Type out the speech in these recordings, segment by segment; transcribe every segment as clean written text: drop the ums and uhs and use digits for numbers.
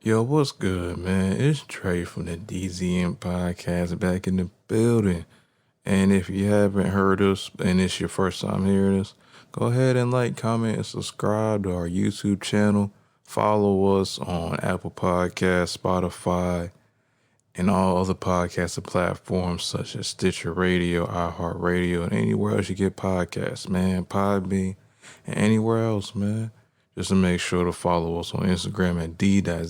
Yo, what's good, man? It's Trey from the DZN Podcast back in the building. And if you haven't heard us and it's your first time hearing us, go ahead and like, comment, and subscribe to our YouTube channel. Follow us on Apple Podcasts, Spotify, and all other podcasting platforms such as Stitcher Radio, iHeartRadio, and anywhere else you get podcasts, man. Podbean, and anywhere else, man. Just to make sure to follow us on Instagram at d.z.n.podcast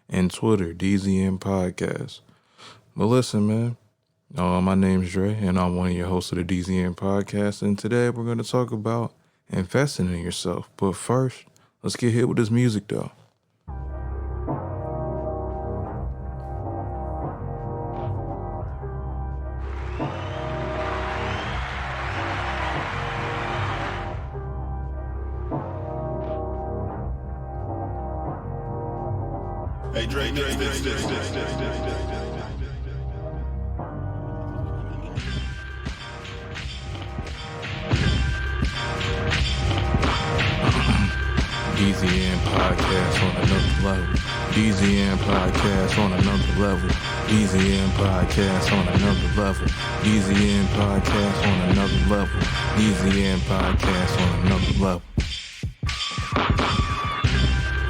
and Twitter, DZN Podcast. But listen, man, my name's Dre, and I'm one of your hosts of the DZN Podcast, and today we're going to talk about investing in yourself. But first, let's get hit with this music, though. Hey Dre, this. DZN Podcast on another level. DZN Podcast on another level. DZN Podcast on another level. DZN Podcast on another level. DZN Podcast on another level.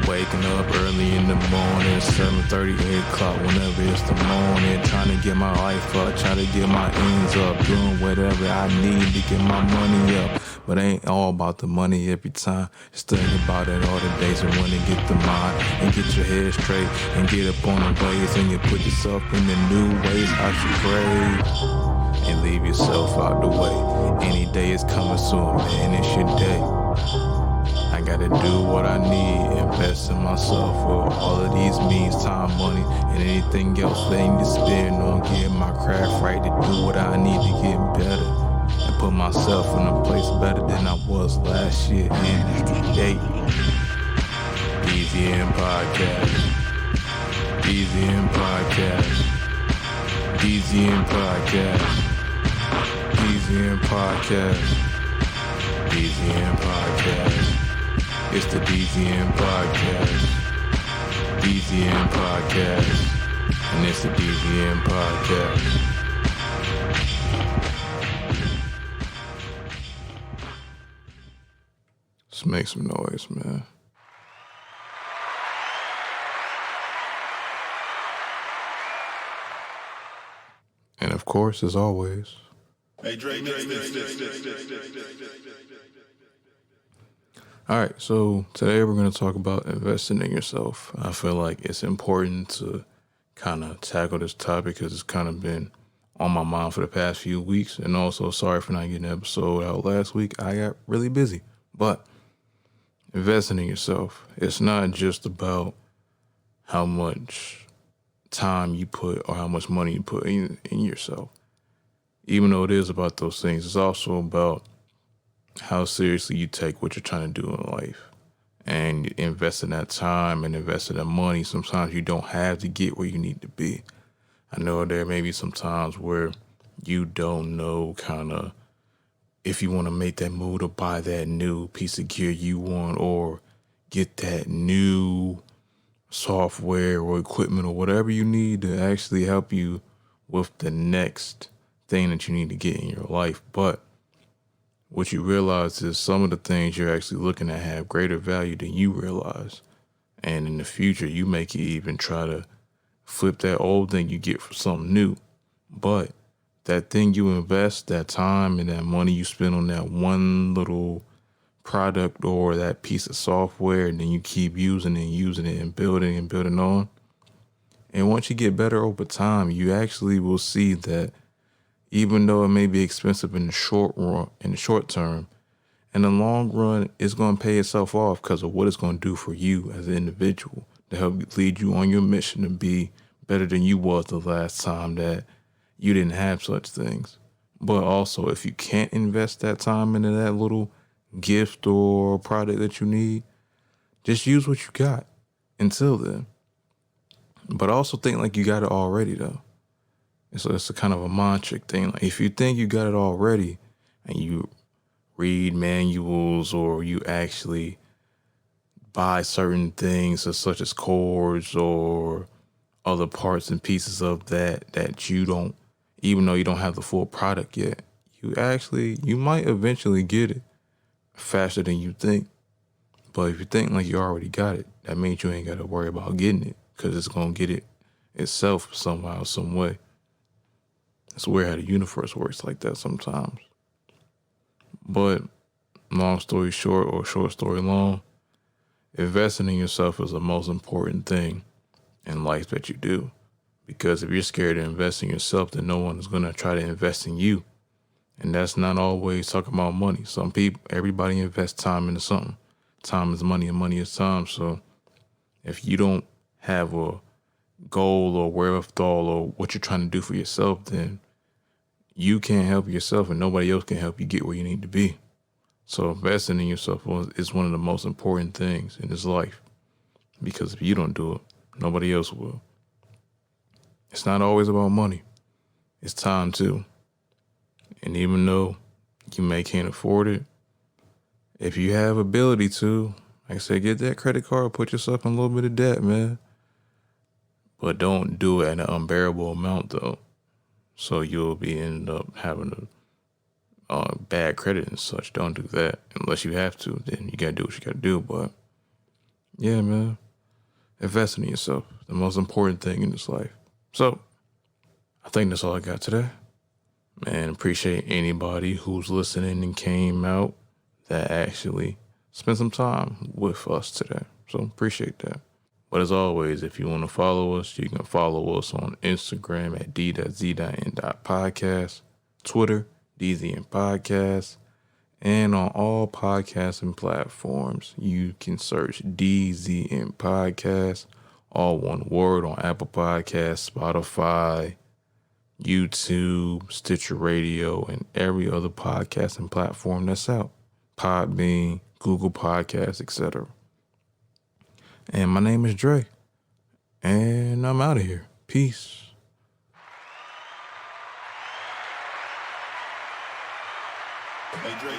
Waking up early in the morning, 7:30, 8 o'clock, whenever it's the morning. Trying to get my life up, trying to get my ends up. Doing whatever I need to get my money up. But it ain't all about the money every time. Just think about it all the days and when to get the mind and get your head straight and get up on the ways and you put yourself in the new ways how you grade and leave yourself out the way. Any day is coming soon, man, it's your day. I gotta do what I need, invest in myself for all of these means, time, money, and anything else they need to spend on getting my craft right to do what I need to get better and put myself in a place better than I was last year and today. DZN Podcast. DZN Podcast. DZN Podcast. DZN Podcast. DZN Podcast. It's the DZN Podcast. DZN Podcast. And it's the DZN Podcast. Let's make some noise, man. And of course, as always, Hey Dre, this. all right, so today we're going to talk about investing in yourself. I feel like it's important to kind of tackle this topic because it's kind of been on my mind for the past few weeks. And also, sorry for not getting an episode out last week. I got really busy. But investing in yourself, it's not just about how much time you put or how much money you put in yourself. Even though it is about those things, it's also about how seriously you take what you're trying to do in life and invest in that time and invest in that money. Sometimes you don't have to get where you need to be. I know there may be some times where you don't know kind of if you want to make that move to buy that new piece of gear you want or get that new software or equipment or whatever you need to actually help you with the next thing that you need to get in your life. But what you realize is some of the things you're actually looking at have greater value than you realize. And in the future, you may even try to flip that old thing you get for something new. But that thing you invest, that time and that money you spend on that one little product or that piece of software, and then you keep using it and building on. And once you get better over time, you actually will see that even though it may be expensive in the short run, in the short term, in the long run, it's going to pay itself off because of what it's going to do for you as an individual to help lead you on your mission to be better than you was the last time that you didn't have such things. But also, if you can't invest that time into that little gift or product that you need, just use what you got until then. But also think like you got it already, though. So it's a kind of a mind trick thing. Like if you think you got it already and you read manuals or you actually buy certain things such as cords or other parts and pieces of that you don't, even though you don't have the full product yet, you might eventually get it faster than you think. But if you think like you already got it, that means you ain't got to worry about getting it because it's going to get it itself somehow, some way. It's weird how the universe works like that sometimes. But long story short, or short story long, investing in yourself is the most important thing in life that you do. Because if you're scared to invest in yourself, then no one is going to try to invest in you. And that's not always talking about money. Everybody invests time into something. Time is money and money is time. So if you don't have a goal or wherewithal or what you're trying to do for yourself, then you can't help yourself and nobody else can help you get where you need to be. So investing in yourself is one of the most important things in this life. Because if you don't do it, nobody else will. It's not always about money. It's time too. And even though you can't afford it, if you have ability to, like I said, get that credit card, put yourself in a little bit of debt, man. But don't do it at an unbearable amount, though. So you'll end up having a bad credit and such. Don't do that unless you have to. Then you gotta do what you gotta do. But yeah, man, invest in yourself. The most important thing in this life. So I think that's all I got today. Man, appreciate anybody who's listening and came out that actually spent some time with us today. So appreciate that. But as always, if you want to follow us, you can follow us on Instagram at d.z.n.podcast, Twitter, d.z.n. Podcast, and on all podcasting platforms, you can search DZN Podcast, all one word, on Apple Podcasts, Spotify, YouTube, Stitcher Radio, and every other podcasting platform that's out. Podbean, Google Podcasts, etc. And my name is Dre, and I'm out of here. Peace. Hey, Dre,